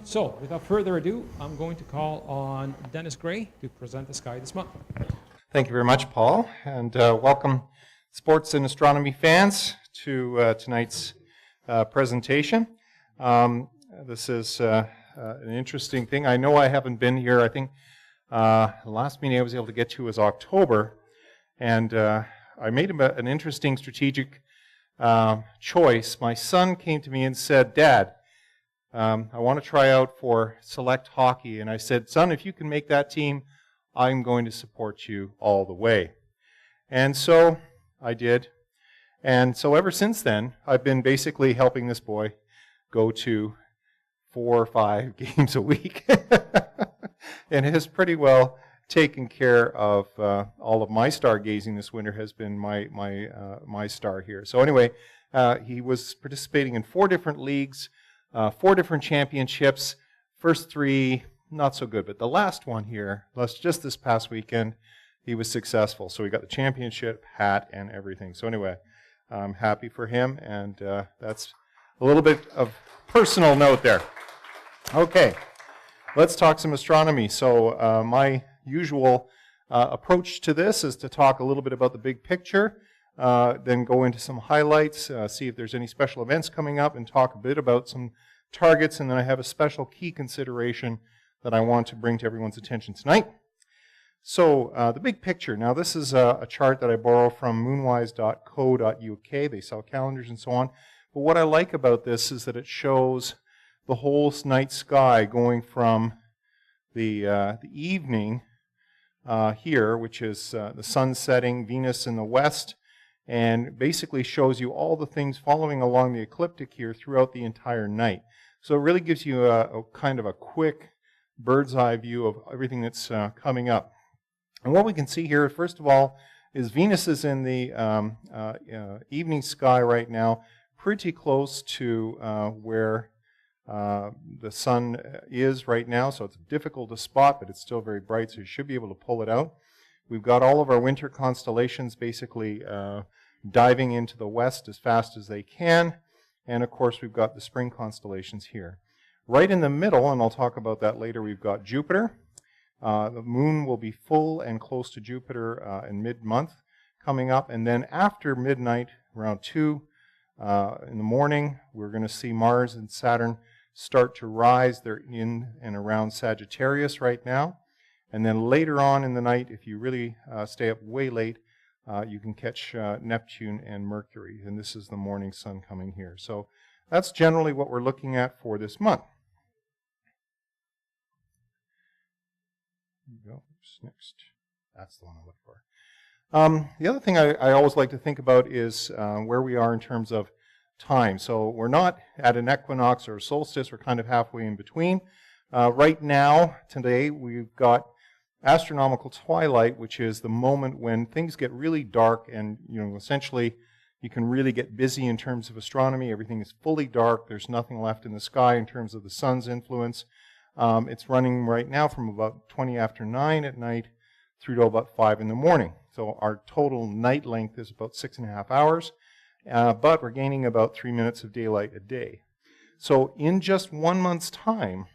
So, without further ado, I'm going to call on Denis Grey to present the sky this month. Thank you very much, Paul, and welcome sports and astronomy fans to tonight's presentation. This is an interesting thing. I know I haven't been here. I think the last meeting I was able to get to was October, and I made an interesting strategic choice. My son came to me and said, "Dad, I want to try out for select hockey." And I said, "Son, if you can make that team, I'm going to support you all the way." And so I did. And so ever since then, I've been basically helping this boy go to 4 or 5 games a week. And it has pretty well taken care of all of my stargazing this winter. Has been my star here. So anyway, he was participating in 4 different leagues, 4 different championships. First 3, not so good, but the last one here, just this past weekend, he was successful. So he got the championship hat and everything. So anyway, I'm happy for him, and that's a little bit of personal note there. Okay, let's talk some astronomy. So my usual approach to this is to talk a little bit about the big picture, then go into some highlights, see if there's any special events coming up, and talk a bit about some targets, and then I have a special key consideration that I want to bring to everyone's attention tonight. So the big picture. Now this is a chart that I borrow from moonwise.co.uk. They sell calendars and so on. But what I like about this is that it shows the whole night sky going from the evening here, which is the sun setting, Venus in the west, and basically shows you all the things following along the ecliptic here throughout the entire night. So it really gives you a kind of a quick bird's eye view of everything that's coming up. And what we can see here, first of all, is Venus is in the evening sky right now, pretty close to where the sun is right now, so it's difficult to spot, but it's still very bright, so you should be able to pull it out. We've got all of our winter constellations basically diving into the west as fast as they can, and of course we've got the spring constellations here. Right in the middle, and I'll talk about that later, we've got Jupiter. The moon will be full and close to Jupiter in mid-month coming up, and then after midnight, around 2 in the morning, we're going to see Mars and Saturn start to rise. They're in and around Sagittarius right now. And then later on in the night, if you really stay up way late, you can catch Neptune and Mercury. And this is the morning sun coming here. So that's generally what we're looking at for this month. There we go. Oops, next. That's the one I look for. The other thing I always like to think about is where we are in terms of time. So we're not at an equinox or a solstice. We're kind of halfway in between. Right now, today, we've got astronomical twilight, which is the moment when things get really dark and, essentially you can really get busy in terms of astronomy. Everything is fully dark. There's nothing left in the sky in terms of the sun's influence. It's running right now from about 20 after 9 at night through to about 5 in the morning. So our total night length is about 6.5 hours, but we're gaining about 3 minutes of daylight a day. So in just 1 month's time,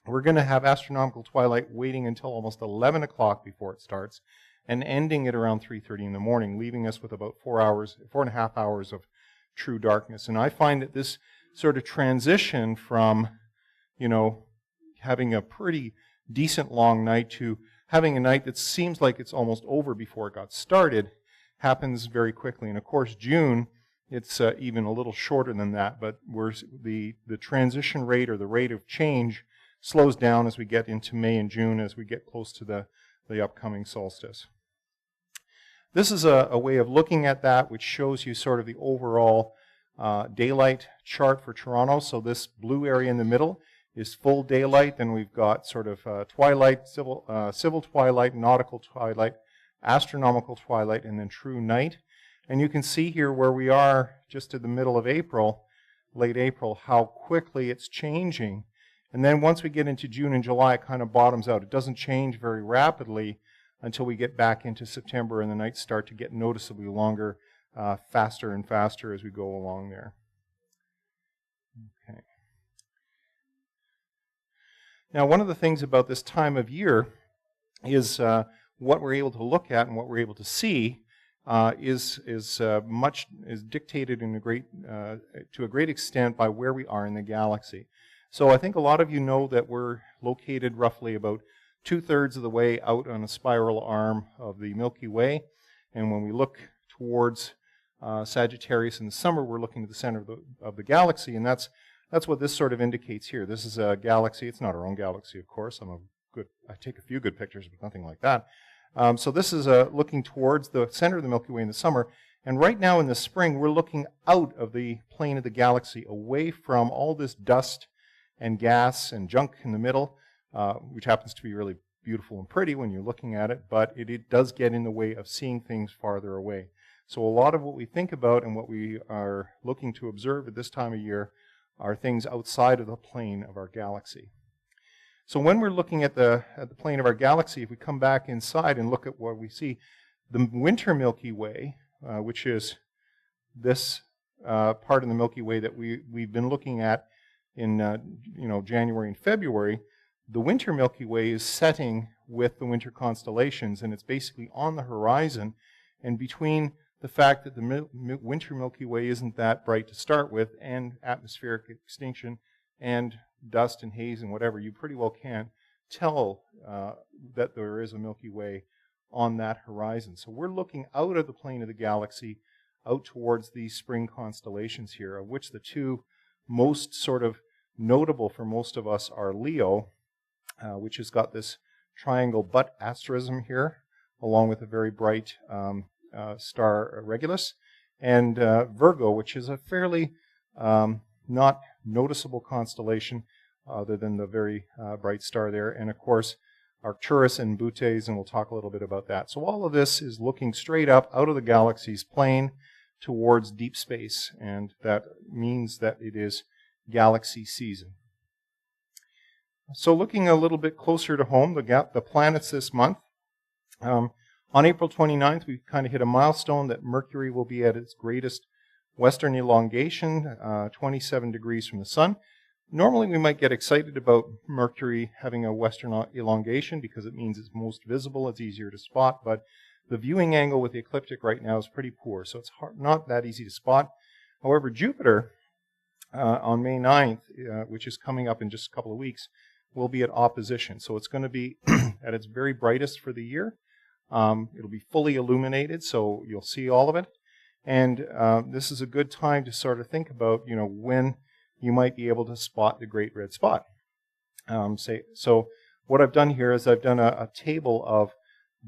we're going to have astronomical twilight waiting until almost 11 o'clock before it starts and ending at around 3:30 in the morning, leaving us with about 4.5 hours of true darkness. And I find that this sort of transition from, having a pretty decent long night to having a night that seems like it's almost over before it got started happens very quickly. And of course, June, it's even a little shorter than that, but the transition rate or the rate of change slows down as we get into May and June, as we get close to the upcoming solstice. This is a way of looking at that, which shows you sort of the overall daylight chart for Toronto. So this blue area in the middle is full daylight. Then we've got sort of twilight, civil twilight, nautical twilight, astronomical twilight, and then true night. And you can see here where we are just at the middle of April, late April, how quickly it's changing. And then once we get into June and July, it kind of bottoms out. It doesn't change very rapidly until we get back into September and the nights start to get noticeably longer, faster and faster as we go along there. Okay. Now, one of the things about this time of year is what we're able to look at and what we're able to see is dictated to a great extent by where we are in the galaxy. So I think a lot of you know that we're located roughly about 2/3 of the way out on a spiral arm of the Milky Way, and when we look towards Sagittarius in the summer, we're looking at the center of the galaxy, and that's what this sort of indicates here. This is a galaxy. It's not our own galaxy, of course. I take a few good pictures, but nothing like that. So this is looking towards the center of the Milky Way in the summer, and right now in the spring, we're looking out of the plane of the galaxy, away from all this dust and gas and junk in the middle, which happens to be really beautiful and pretty when you're looking at it, but it does get in the way of seeing things farther away. So a lot of what we think about and what we are looking to observe at this time of year are things outside of the plane of our galaxy. So when we're looking at the plane of our galaxy, if we come back inside and look at what we see, the winter Milky Way, which is this part of the Milky Way that we've been looking at in January and February, the winter Milky Way is setting with the winter constellations, and it's basically on the horizon. And between the fact that the winter Milky Way isn't that bright to start with, and atmospheric extinction, and dust and haze and whatever, you pretty well can tell that there is a Milky Way on that horizon. So we're looking out of the plane of the galaxy, out towards these spring constellations here, of which the two most sort of notable for most of us are Leo, which has got this triangle butt asterism here, along with a very bright star Regulus, and Virgo, which is a fairly not noticeable constellation other than the very bright star there, and of course Arcturus and Bootes, and we'll talk a little bit about that. So all of this is looking straight up out of the galaxy's plane towards deep space, and that means that it is galaxy season. So looking a little bit closer to home, the planets this month. On April 29th, we kind of hit a milestone that Mercury will be at its greatest western elongation, 27 degrees from the sun. Normally we might get excited about Mercury having a western elongation because it means it's most visible, it's easier to spot, but the viewing angle with the ecliptic right now is pretty poor, so it's not that easy to spot. However, Jupiter on May 9th, which is coming up in just a couple of weeks, will be at opposition. So it's going to be at its very brightest for the year. It'll be fully illuminated, so you'll see all of it. And this is a good time to sort of think about, when you might be able to spot the Great Red Spot. So what I've done here is I've done a table of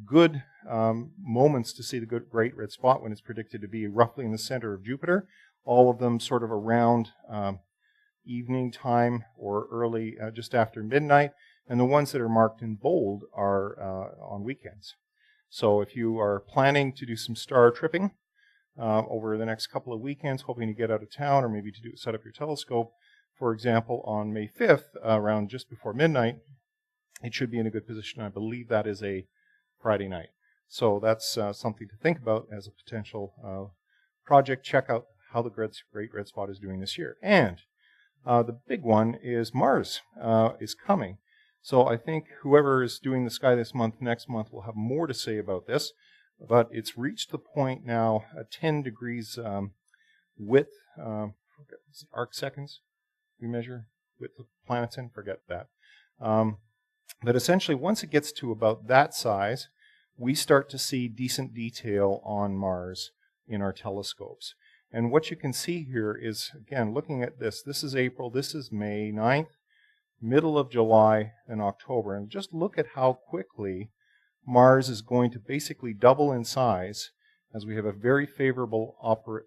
good moments to see the Great Red Spot when it's predicted to be roughly in the center of Jupiter, all of them sort of around evening time or early, just after midnight, and the ones that are marked in bold are on weekends. So if you are planning to do some star tripping over the next couple of weekends, hoping to get out of town or maybe to set up your telescope, for example, on May 5th, around just before midnight, it should be in a good position. I believe that is a Friday night. So that's something to think about as a potential project. Check out how the Great Red Spot is doing this year. And the big one is Mars is coming. So I think whoever is doing the sky this month, next month, will have more to say about this. But it's reached the point now, 10 degrees width, arc seconds we measure width of planets in, forget that. But essentially, once it gets to about that size, we start to see decent detail on Mars in our telescopes. And what you can see here is, again, looking at this is April, this is May 9th, middle of July, and October. And just look at how quickly Mars is going to basically double in size, as we have a very favorable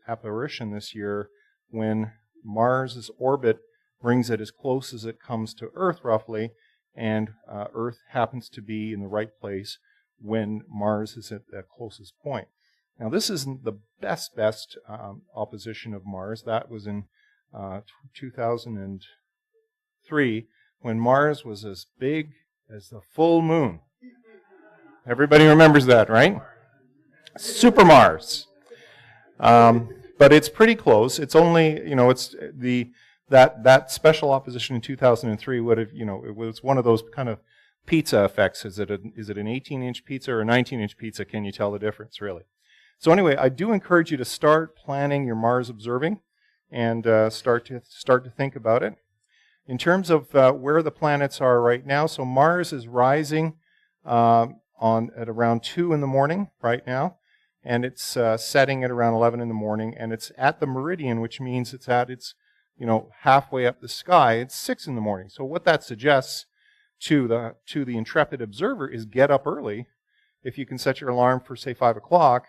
apparition this year when Mars's orbit brings it as close as it comes to Earth, roughly, and Earth happens to be in the right place when Mars is at that closest point. Now, this isn't the best opposition of Mars. That was in 2003, when Mars was as big as the full moon. Everybody remembers that, right? Super Mars. But it's pretty close. It's only, it's the that special opposition in 2003 would have, it was one of those kind of pizza effects. Is it an 18-inch pizza or a 19-inch pizza? Can you tell the difference, really? So anyway, I do encourage you to start planning your Mars observing and start to think about it. In terms of where the planets are right now, so Mars is rising at around 2 in the morning right now, and it's setting at around 11 in the morning, and it's at the meridian, which means it's at its halfway up the sky. It's 6 in the morning. So what that suggests to the intrepid observer is get up early. If you can set your alarm for, say, 5 o'clock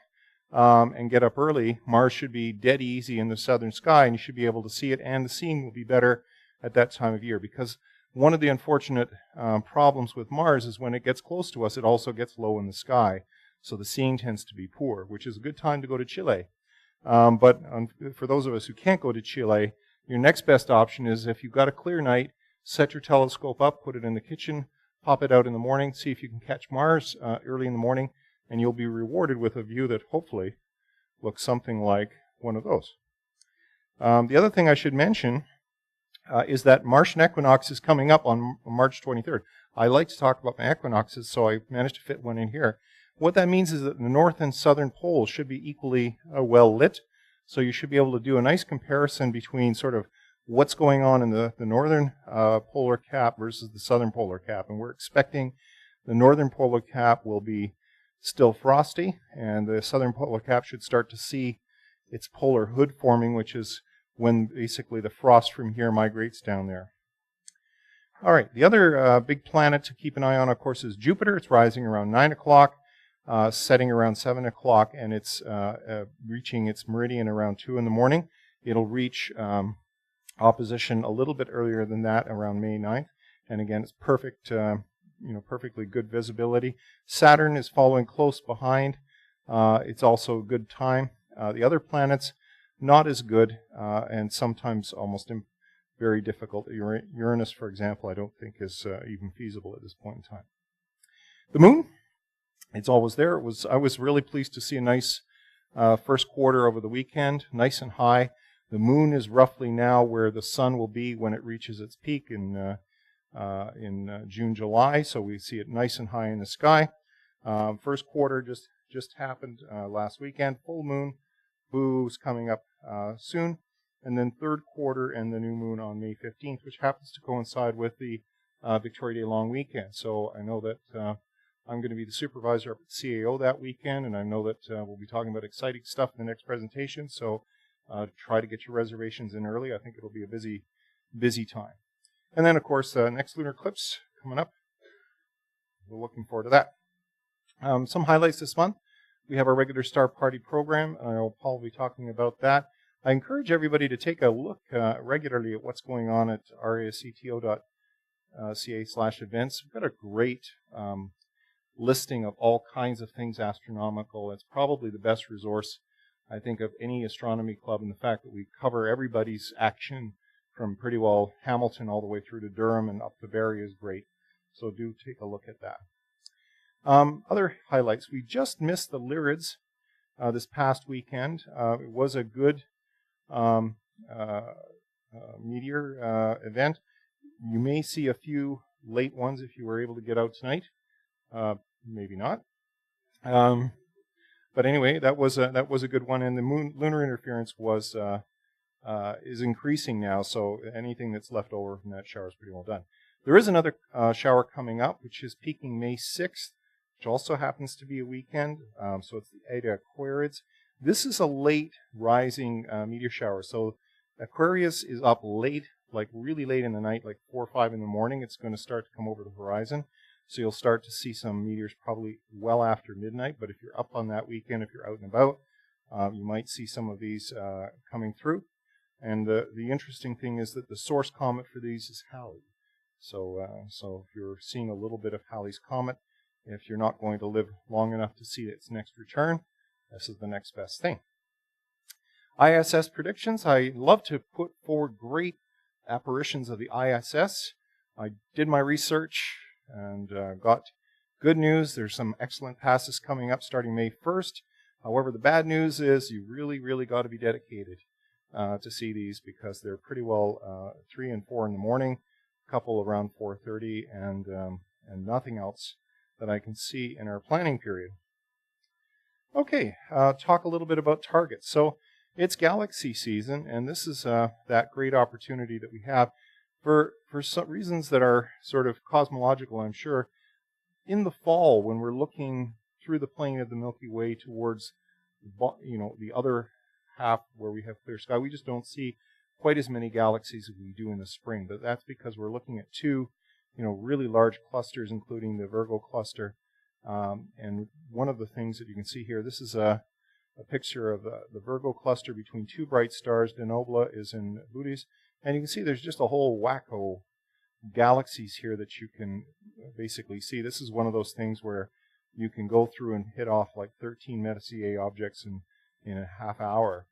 and get up early, Mars should be dead easy in the southern sky, and you should be able to see it, and the seeing will be better at that time of year, because one of the unfortunate problems with Mars is when it gets close to us, it also gets low in the sky. So the seeing tends to be poor, which is a good time to go to Chile. But for those of us who can't go to Chile, your next best option is, if you've got a clear night, set your telescope up, put it in the kitchen, pop it out in the morning, see if you can catch Mars early in the morning, and you'll be rewarded with a view that hopefully looks something like one of those. The other thing I should mention is that Martian equinox is coming up on March 23rd. I like to talk about my equinoxes, so I managed to fit one in here. What that means is that the north and southern poles should be equally well lit, so you should be able to do a nice comparison between sort of what's going on in the northern polar cap versus the southern polar cap. And we're expecting the northern polar cap will be still frosty, and the southern polar cap should start to see its polar hood forming, which is when basically the frost from here migrates down there. All right, the other big planet to keep an eye on, of course, is Jupiter. It's rising around 9 o'clock, setting around 7 o'clock, and it's reaching its meridian around 2 in the morning. It'll reach opposition a little bit earlier than that, around May 9th. And again, it's perfect, perfectly good visibility. Saturn is following close behind. It's also a good time. The other planets, not as good, and sometimes almost very difficult. Uranus, for example, I don't think is even feasible at this point in time. The moon, it's always there. I was really pleased to see a nice first quarter over the weekend, nice and high. The moon is roughly now where the sun will be when it reaches its peak in June, July. So we see it nice and high in the sky. First quarter just happened last weekend. Full moon, boo's coming up soon. And then third quarter and the new moon on May 15th, which happens to coincide with the Victoria Day long weekend. So I know that I'm going to be the supervisor up at CAO that weekend, and I know that we'll be talking about exciting stuff in the next presentation. So try to get your reservations in early. I think it'll be a busy time. And then, of course, next lunar eclipse coming up. We're looking forward to that. Some highlights this month. We have our regular Star Party program. Paul will be talking about that. I encourage everybody to take a look regularly at what's going on at rascto.ca/events. We've got a great listing of all kinds of things astronomical. It's probably the best resource, I think, of any astronomy club, and the fact that we cover everybody's action from pretty well Hamilton all the way through to Durham and up to Barrie is great. So do take a look at that. Other highlights. We just missed the Lyrids this past weekend. It was a good meteor event. You may see a few late ones if you were able to get out tonight. Maybe not. But anyway, that was a good one, and the lunar interference is increasing now. So anything that's left over from that shower is pretty well done. There is another shower coming up, which is peaking May 6th, which also happens to be a weekend. So it's the Eta Aquarids. This is a late rising meteor shower. So Aquarius is up late, like really late in the night, like 4 or 5 in the morning. It's going to start to come over the horizon. So you'll start to see some meteors probably well after midnight. But if you're up on that weekend, if you're out and about, you might see some of these coming through. And the interesting thing is that the source comet for these is Halley. So if you're seeing a little bit of Halley's comet, if you're not going to live long enough to see its next return, this is the next best thing. ISS predictions. I love to put forward great apparitions of the ISS. I did my research and got good news. There's some excellent passes coming up starting May 1st. However, the bad news is you really, really got to be dedicated. to see these because they're pretty well 3 and 4 in the morning, a couple around 4:30, and nothing else that I can see in our planning period. Okay, talk a little bit about targets. So it's galaxy season, and this is that great opportunity that we have for some reasons that are sort of cosmological, I'm sure. In the fall, when we're looking through the plane of the Milky Way towards, the other half where we have clear sky, we just don't see quite as many galaxies as we do in the spring. But that's because we're looking at two, really large clusters, including the Virgo cluster. And one of the things that you can see here, this is a picture of the Virgo cluster between two bright stars. Denobula is in Bootes. And you can see there's just a whole wacko galaxies here that you can basically see. This is one of those things where you can go through and hit off like 13 Messier objects in a half hour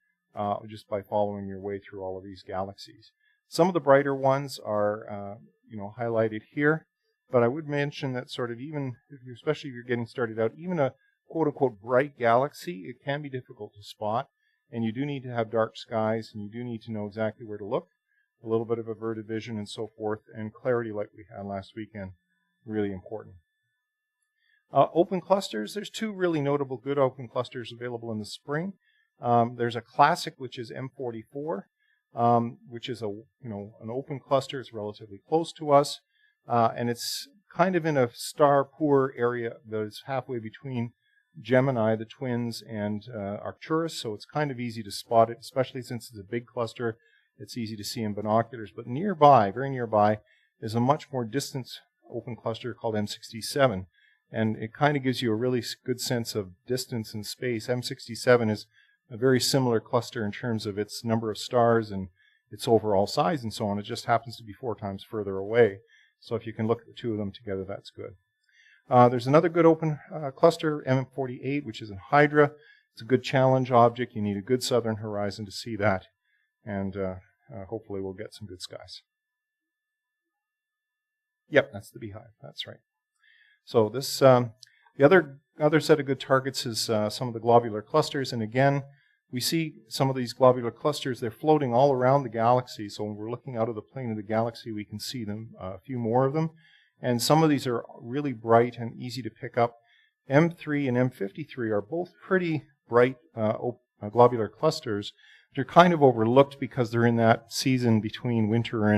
just by following your way through all of these galaxies. Some of the brighter ones are highlighted here, but I would mention that sort of especially if you're getting started out, even a quote-unquote bright galaxy, it can be difficult to spot, and you do need to have dark skies, and you do need to know exactly where to look, a little bit of averted vision and so forth, and clarity like we had last weekend, really important. Open clusters, there's two really notable good open clusters available in the spring. There's a classic, which is M44, which is an open cluster. It's relatively close to us, and it's kind of in a star-poor area that is halfway between Gemini, the twins, and Arcturus, so it's kind of easy to spot it, especially since it's a big cluster. It's easy to see in binoculars. But nearby, very nearby, is a much more distant open cluster called M67, and it kind of gives you a really good sense of distance and space. M67 is a very similar cluster in terms of its number of stars and its overall size and so on. It just happens to be 4 times further away. So if you can look at the two of them together, that's good. There's another good open cluster, M48, which is in Hydra. It's a good challenge object. You need a good southern horizon to see that. And hopefully we'll get some good skies. Yep, that's the beehive. That's right. So this, the other set of good targets is some of the globular clusters. And again, we see some of these globular clusters. They're floating all around the galaxy. So when we're looking out of the plane of the galaxy, we can see them, a few more of them. And some of these are really bright and easy to pick up. M3 and M53 are both pretty bright globular clusters. They're kind of overlooked because they're in that season between winter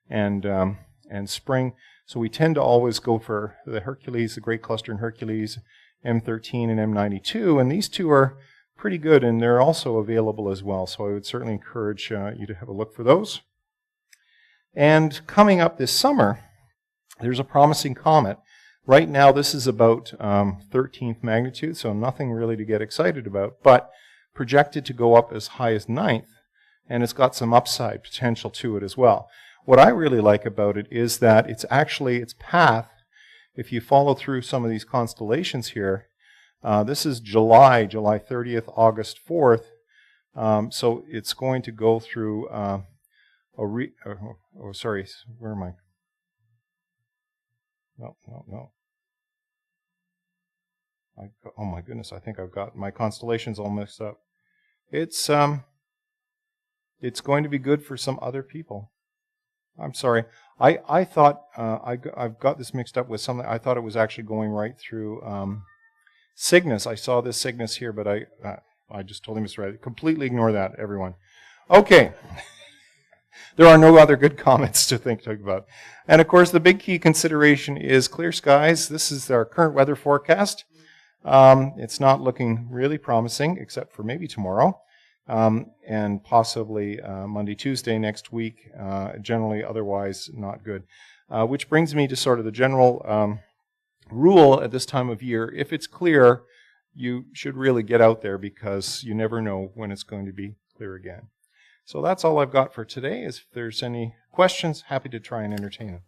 and spring. So we tend to always go for the Hercules, the Great Cluster in Hercules, M13 and M92. And these two are pretty good, and they're also available as well. So I would certainly encourage you to have a look for those. And coming up this summer, there's a promising comet. Right now, this is about 13th magnitude, so nothing really to get excited about, but projected to go up as high as 9th, and it's got some upside potential to it as well. What I really like about it is that it's actually, its path, if you follow through some of these constellations here, this is July 30th, August 4th, so it's going to go through sorry, where am I? No. Oh my goodness, I think I've got my constellations all mixed up. It's going to be good for some other people. I'm sorry. I thought I've got this mixed up with something. I thought it was actually going right through Cygnus. I saw this Cygnus here, but I just told him it's right. Completely ignore that, everyone. Okay. There are no other good comments to think about. And of course, the big key consideration is clear skies. This is our current weather forecast. It's not looking really promising, except for maybe tomorrow, and possibly Monday, Tuesday next week. Generally, otherwise, not good. Which brings me to sort of the general rule at this time of year. If it's clear, you should really get out there because you never know when it's going to be clear again. So that's all I've got for today. If there's any questions, happy to try and entertain them.